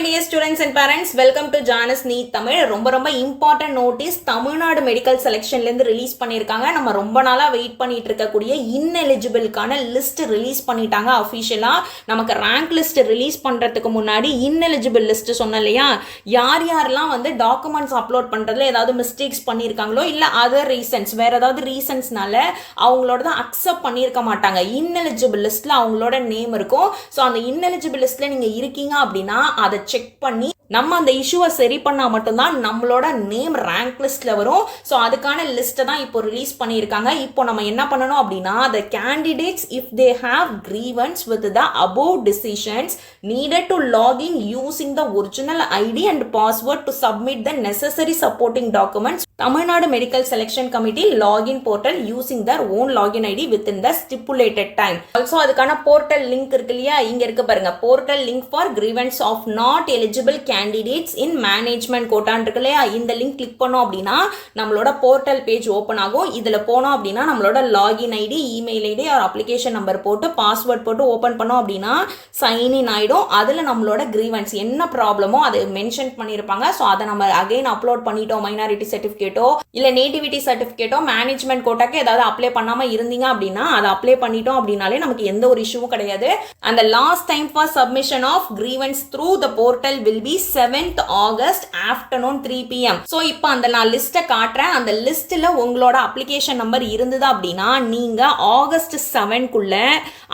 dear students and parents, welcome to Janus Neat Tamil. ரொம்ப important notice Tamil Nadu medical செலெக்ஷன்ல இருந்து release பண்ணிருக்காங்க. நம்ம ரொம்ப நாளா வெயிட் பண்ணிட்டு இருக்கக்கூடிய ineligible-க்கான லிஸ்ட் ரிலீஸ் பண்ணிட்டாங்க அஃபிஷியலா. நமக்கு ரேங்க் லிஸ்ட் ரிலீஸ் பண்றதுக்கு முன்னாடி ineligible லிஸ்ட் சொன்னலையா, யார் யாரெல்லாம் வந்து டாக்குமெண்ட்ஸ் அப்லோட் பண்றதுல ஏதாவது மிஸ்டேக்ஸ் பண்ணிருக்காங்களோ இல்ல அதர் ரீசன்ஸ் வேற ஏதாவது ரீசன்ஸ்னால அவங்களோட தான் அக்செப்ட் பண்ணிருக்க மாட்டாங்க. ineligible லிஸ்ட்ல அவங்களோட நேம் இருக்கும். ஸோ அந்த ineligible லிஸ்ட்ல நீங்க இருக்கீங்க அப்படின்னா அதை செக் பண்ணி நம்ம அந்த இஷ்யூவை சரி பண்ணா மட்டும்தான் நம்மளோட நேம் ரேங்க் லிஸ்ட்ல வரும். ஸோ அதுக்கான லிஸ்ட்டை தான் இப்போ ரிலீஸ் பண்ணியிருக்காங்க. இப்போ நம்ம என்ன பண்ணணும் அப்படின்னா, the candidates if they have grievance with the above decisions needed to log in using the original ID and password to submit the necessary supporting documents. Tamil Nadu medical selection committee login portal using their own login ID within the stipulated time. Also அதுக்கான portal link இருக்கு இல்லையா, இங்க இருக்கு பாருங்க, portal link for grievance of not eligible candidates in management கோட்டான் இருக்கு இல்லையா, இந்த link click பண்ணோம் அப்படின்னா நம்மளோட போர்ட்டல் பேஜ் ஓப்பன் ஆகும். இதுல போனோம் அப்படின்னா நம்மளோட login ID, email ID or application number போட்டு பாஸ்வேர்ட் போட்டு ஓப்பன் பண்ணோம் அப்படின்னா சைன் இன் ஆயிடும். அதுல நம்மளோட கிரீவன்ஸ் என்ன ப்ராப்ளமோ அது மென்ஷன் பண்ணியிருப்பாங்க. ஸோ அதை நம்ம அகைன் அப்லோட் பண்ணிட்டோம், மைனாரிட்டி சர்டிஃபிகேட்டோ இல்ல நேட்டிவிட்டி சர்டிஃபிகேட்டோ மேனேஜ்மெண்ட் கோட்டாக்கு ஏதாவது அப்ளை பண்ணாம இருந்தீங்க அப்படின்னா அதை அப்ளை பண்ணிட்டோம் அப்படின்னாலே நமக்கு எந்த ஒரு இஷ்யூவும் கிடையாது. அந்த last time for submission of grievance through the portal will be 7th August afternoon 3 PM. So இப்போ அந்த நான் லிஸ்ட்டை காட்டுறேன். அந்த லிஸ்ட்டில் உங்களோட அப்ளிகேஷன் நம்பர் இருந்தது அப்படின்னா நீங்க August 7க்குள்ள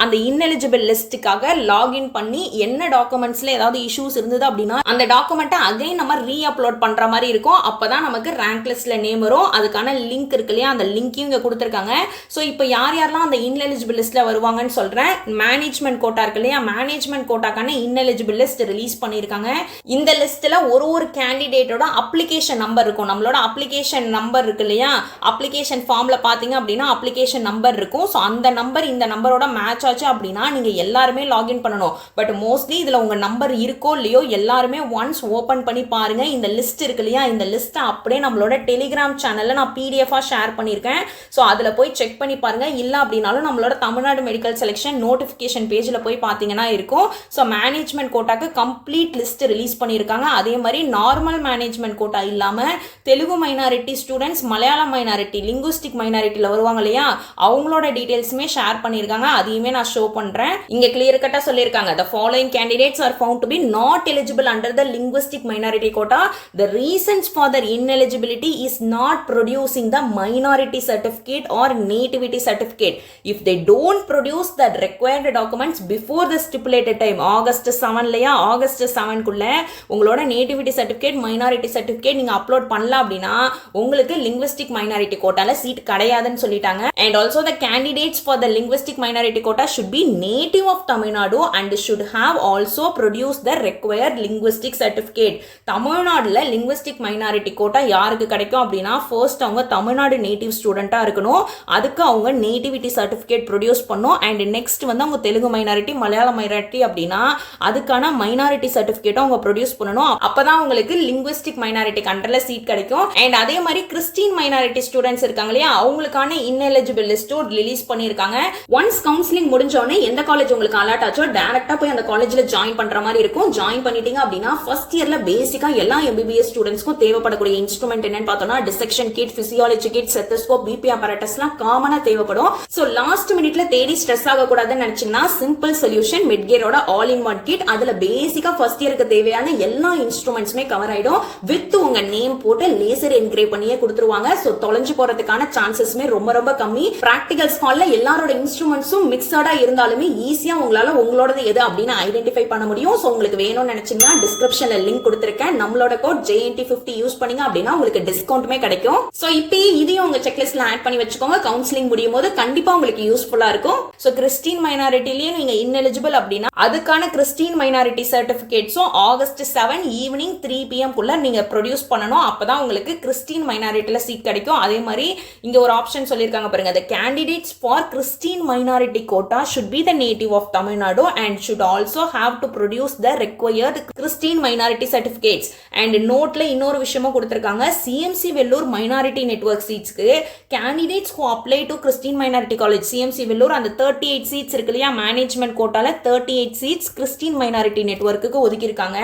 அந்த ineligible லிஸ்ட்டுக்காக லாகின் பண்ணி என்ன டாக்குமெண்ட்ஸ்ல ஏதாவது இஷ்யூஸ் இருந்தது அப்படின்னா அந்த டாக்குமெண்ட்டை அகைன் நம்ம ரீ அப்லோட் பண்ற மாதிரி இருக்கும். அப்பதான் நமக்கு ரேங்க் லிஸ்ட்ல நேம் வரும். அதுக்கான லிங்க் இருக்கு இல்லையா, அந்த லிங்கையும் இங்க கொடுத்துருக்காங்க. ஸோ இப்போ யார் யாரெல்லாம் அந்த ineligible லிஸ்ட்ல வருவாங்கன்னு சொல்றேன். மேனேஜ்மெண்ட் கோட்டா இருக்கு இல்லையா, மேனேஜ்மெண்ட் கோட்டாக்கான ineligible லிஸ்ட் ரிலீஸ் பண்ணியிருக்காங்க. இந்த லிஸ்ட்ல ஒரு கேண்டிடேட்டோட அப்ளிகேஷன் நம்பர் இருக்கும். நம்மளோட அப்ளிகேஷன் நம்பர் இருக்கு இல்லையா, அப்ளிகேஷன் ஃபார்ம்ல பாத்தீங்க அப்படின்னா அப்ளிகேஷன் நம்பர் இருக்கும். ஸோ அந்த நம்பர் இந்த நம்பரோட மேட்ச் ஆச்சு அப்படின்னா நீங்க எல்லாருமே லாகின் பண்ணணும். பட் மோஸ்ட்லி இதுல உங்க நம்பர் இருக்கோ இல்லையோ எல்லாருமே ஒன்ஸ் ஓபன் பண்ணி பாருங்க. இந்த லிஸ்ட் இருக்கு இல்லையா, இந்த லிஸ்ட் அப்படியே நம்மளோட டெலிகிராம் சேனல்ல நான் PDF-ஆ ஷேர் பண்ணியிருக்கேன். ஸோ அதுல போய் செக் பண்ணி பாருங்க. இல்ல அப்படின்னாலும் நம்மளோட தமிழ்நாடு மெடிக்கல் செலெக்ஷன் நோட்டிபிகேஷன் பேஜ்ல போய் பாத்தீங்கன்னா இருக்கும். ஸோ மேனேஜ்மெண்ட் கோட்டாக்கு கம்ப்ளீட் லிஸ்ட் ரிலீஸ் பண்ணியிருக்காங்க. அதே மாதிரி நார்மல் மேனேஜ்மெண்ட் கோட்டா இல்லாம Telugu minority students, Malayalam minority, linguistic மைனாரிட்டில வருவாங்க இல்லையா, அவங்களோட டீடைல்ஸுமே ஷேர் பண்ணியிருக்காங்க. அதையுமே நான் ஷோ பண்றேன். இங்க கிளியர் கட்டா சொல்லியிருக்காங்க, the following candidates are found to be not eligible under the linguistic minority quota. The reasons for their ineligibility is not producing the minority certificate or nativity certificate. If they don't produce the required documents before the stipulated time, August 7 இல்லையா, August 7 குள்ள உங்களோட nativity certificate, minority certificate நீங்க upload பண்ணல அப்படின்னா உங்களுக்கு linguistic minority கோட்டால seat கிடையாதுன்னு சொல்லிட்டாங்க. And also the candidates for the linguistic minority quota should be native of Tamil Nadu and should have also produced the required linguistic certificate. தமிழ்நாடுல linguistic minority quota யாருக்கு கிடைக்கும் அப்படின்னா first அவங்க Tamil Nadu native ஸ்டூடெண்டா இருக்கணும். அதுக்கு அவங்க நேட்டிவிட்டி சர்டிஃபிகேட் ப்ரொடியூஸ் பண்ணும். And next வந்து அவங்க தெலுங்கு மைனாரிட்டி, மலையாள மைனாரிட்டி அப்படின்னா அதுக்கான மைனாரிட்டி சர்டிஃபிகேட் அவங்க ப்ரொடியூஸ் பண்ணணும். அப்பதான் உங்களுக்கு லிங்குவிஸ்டிக் மைனாரிட்டி கண்ட்ரோல்ல சீட் கிடைக்கும். அண்ட் அதே மாதிரி கிறிஸ்டின் மைனாரிட்டி ஸ்டூடெண்ட்ஸ் இருக்காங்க இல்லையா, அவங்களுக்கான ineligible லிஸ்ட் ரிலீஸ் பண்ணிருக்காங்க. ஒன்ஸ் கவுன்சிலிங் முடிஞ்சோடனே எந்த காலேஜ் உங்களுக்கு அலாட் ஆச்சோ டைரக்டா போய் அந்த காலேஜ்ல ஜாயின் பண்ற மாதிரி இருக்கும். ஜாயின் பண்ணிட்டீங்க அப்படின்னா ஃபர்ஸ்ட் இயர்ல பேசிக்கா எல்லா MBBS ஸ்டூடெண்ட்ஸ்க்கும் தேவைப்படக்கூடிய இன்ஸ்ட்ருமெண்ட் என்னன்னு பார்த்தோம்னா dissection kit, physiology kit, stethoscope, BP அப்பரேட்டஸ்லாம் காமனா தேவைப்படும். சோ லாஸ்ட் மினிட்ல தேடி ஸ்ட்ரெஸ் ஆக கூடாதுன்னு நினைச்சீங்கன்னா சிம்பிள் சொல்யூஷன் மிட்கேரோட ஆல் இன் ஒன் கிட், அதுல பேசிக்கா ஃபர்ஸ்ட் இயருக்கு தேவையான எல்லா இன்ஸ்ட்ருமெண்ட்ஸ்மே கவர் ஆயிடும். வித் உங்க நேம் போட்டு லேசர் என்கிரேவ் பண்ணியே கொடுத்துருவாங்க. சோ தொலைஞ்சு போறதுக்கான சான்சஸ்மே ரொம்ப ரொம்ப கம்மி. பிராக்டிகல் ஸ்கால்ல எல்லாரோட இன்ஸ்ட்ருமெண்ட்ஸும் மிக்சடா இருந்தாலுமே ஈஸியா உங்களால உங்களோடது எது அப்படின்னு ஐடென்டிஃபை பண்ண முடியும். சோ உங்களுக்கு வேணும்னு நினைச்சீங்கன்னா டிஸ்கிரிப்ஷன்ல லிங்க் கொடுத்திருக்கேன். நம்மளோட கோட் JNT50 யூஸ் பண்ணீங்க அப்படின்னா உங்களுக்கு டிஸ்கவுண்ட்மே கிடைக்கும். சோ இப்பயே இதையும் உங்க செக்லிஸ்ட்ல ஆட் பண்ணி வச்சுக்கோங்க. கவுன்சிலிங் முடியும் போது கண்டிப்பா உங்களுக்கு யூஸ்ஃபுல்லா இருக்கும். சோ கிறிஸ்டின் மைனாரிட்டிலேயே நீங்க ineligible அப்படின்னா அதுக்கான கிறிஸ்டின் மைனாரிட்டி சர்டிபிகேட்ஸும் August 7 ஈவினிங் 3 PM குள்ள நீங்க ப்ரொடியூஸ் பண்ணணும். அப்பதான் உங்களுக்கு கிறிஸ்டின் மைனாரிட்டில சீட் கிடைக்கும். அதே மாதிரி இங்க ஒரு ஆப்ஷன் சொல்லிருக்காங்க பாருங்க, the candidates for Christian minority quota should be the native of Tamil Nadu and should also have to produce the required Christian minority certificates. And நோட்ல இன்னொரு விஷயமும் கொடுத்திருக்காங்க, CM CMC Vellore minority network சீட்ஸ்க்கு candidates who apply to Christian minority college CMC Vellore அந்த 38 seats இருக்கு இல்லையா management கோட்டால 38 seats Christian minority நெட்வொர்க்குக்கு ஒதுக்கியிருக்காங்க.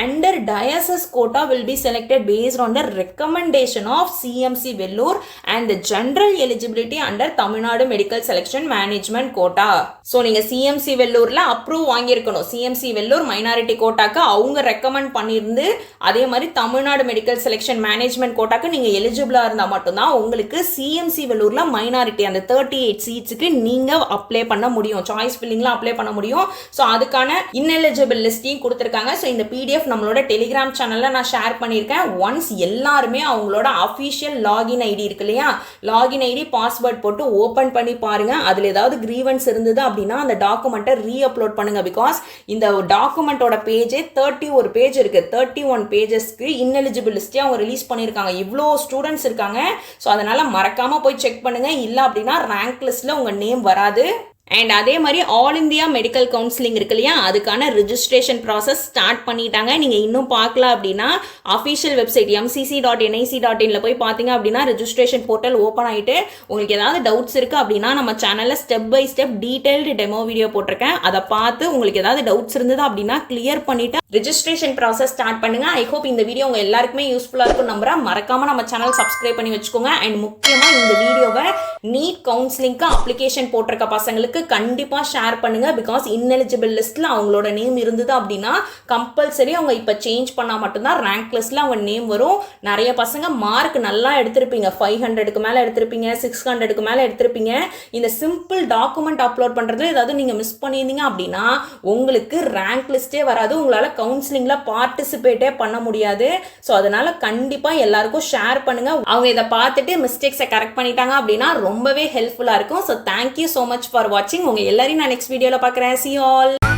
Under dioceses quota will be selected based on the recommendation of CMC Vellore and the general eligibility under Tamil Nadu medical selection management quota. So நீங்க CMC வெல்லூர்ல approve வாங்கியிருக்கணும். CMC Vellore minority கோட்டாக்கு அவங்க recommend பண்ணியிருந்து அதே மாதிரி தமிழ்நாடு மெடிக்கல் செலெக்ஷன் மேனேஜ்மெண்ட் கோட்டாக்கு நீங்க எலிஜிபிளா இருந்தா மட்டும்தான் உங்களுக்கு சிஎம்சி வெல்லூர்ல மைனாரிட்டி அந்த 38 சீட்ஸுக்கு நீங்க அப்ளை பண்ண முடியும். சாய்ஸ் ஃபில்லிங்ல அப்ளை பண்ண முடியும். ஸோ அதுக்கான இன்எலிஜிபிள் லிஸ்டையும் கொடுத்துருக்காங்க. ஸோ இந்த பிடிஎஃப் நம்மளோட டெலிகிராம் சேனல்ல நான் ஷேர் பண்ணியிருக்கேன். ஒன்ஸ் எல்லாருமே அவங்களோட அஃபிஷியல் லாகின் ஐடி இருக்கு இல்லையா லாகின் ஐடி பாஸ்வேர்ட் போட்டு ஓப்பன் பண்ணி பாருங்க. அதுல ஏதாவது கிரீவன்ஸ் இருந்தது அப்படின்னா அந்த டாக்குமெண்ட்டை ரீ அப்லோட் பண்ணுங்க. பிகாஸ் இந்த டாக்குமெண்டோட பேஜே 31 பேஜ் இருக்கு. 31 பேஜஸ்க்கு இன்எலிஜிபிள் லிஸ்டே அவங்க ரிலீஸ் பண்ணியிருக்காங்க. இவ்வளோ ஸ்டூடெண்ட்ஸ் இருக்காங்க. ஸோ அதனால மறக்காம போய் செக் பண்ணுங்க. இல்லை அப்படின்னா ரேங்க் லிஸ்ட்ல உங்க நேம் வராது. அண்ட் அதே மாதிரி ஆல் இந்தியா மெடிக்கல் கவுன்சிலிங் இருக்கு இல்லையா அதுக்கான ரிஜிஸ்ட்ரேஷன் ப்ராசஸ் ஸ்டார்ட் பண்ணிட்டாங்க. நீங்கள் இன்னும் பார்க்கல அப்படின்னா அஃபிஷியல் வெப்சைட் mcc.nic.inல போய் பார்த்தீங்க அப்படின்னா ரெஜிஸ்ட்ரேஷன் போர்ட்டல் ஓப்பன் ஆகிட்டு உங்களுக்கு ஏதாவது டவுட்ஸ் இருக்குது அப்படின்னா நம்ம சேனலில் step by step detailed demo video போட்டிருக்கேன். அதை பார்த்து உங்களுக்கு ஏதாவது டவுட்ஸ் இருந்தது அப்படின்னா கிளியர் பண்ணிட்டு ரெஜிஸ்ட்ரேஷன் ப்ராசஸ் ஸ்டார்ட் பண்ணுங்க. ஐ ஹோப் இந்த வீடியோ உங்கள் எல்லாருக்குமே யூஸ்ஃபுல்லாக இருக்கும் நம்புறேன். மறக்காம நம்ம சேனல் சப்ஸ்கிரைப் பண்ணி வச்சுக்கோங்க. அண்ட் முக்கியமாக இந்த வீடியோவை நீட் கவுன்சிலிங்க்கு அப்ளிகேஷன் போட்டிருக்க பசங்களுக்கு கண்டிப்பா ஷேர் பண்ணுங்க. பிகாஸ் இன்எலிஜிபிள் லிஸ்ட்ல அவங்களோட நேம் இருந்தது அப்படின்னா கம்பல்சரி அவங்க இப்ப சேஞ்ச் பண்ணா மட்டும்தான் ரேங்க் லிஸ்ட்ல அவங்க நேம் வரும். நிறைய பசங்க மார்க் நல்லா எடுத்திருப்பீங்க. 500க்கு மேல எடுத்திருப்பீங்க, 600க்கு மேல எடுத்திருப்பீங்க. இந்த சிம்பிள் டாக்குமெண்ட் அப்லோட் பண்றதுல ஏதாவது நீங்க மிஸ் பண்ணியிருந்தீங்க அப்படின்னா உங்களுக்கு ரேங்க் லிஸ்டே வராது. உங்களால கவுன்சிலிங்ல பார்ட்டிசிபேட்டே பண்ண முடியாது. ஸோ அதனால கண்டிப்பா எல்லாருக்கும் ஷேர் பண்ணுங்க. அவங்க இதை பார்த்துட்டு மிஸ்டேக்ஸை கரெக்ட் பண்ணிட்டாங்க அப்படின்னா ரொம்பவே ஹெல்ப்ஃபுல்லா இருக்கும். So thank you so much for வாட்சிங். உங்க எல்லாரையும் நான் நெக்ஸ்ட் வீடியோல பார்க்குறேன். See you all.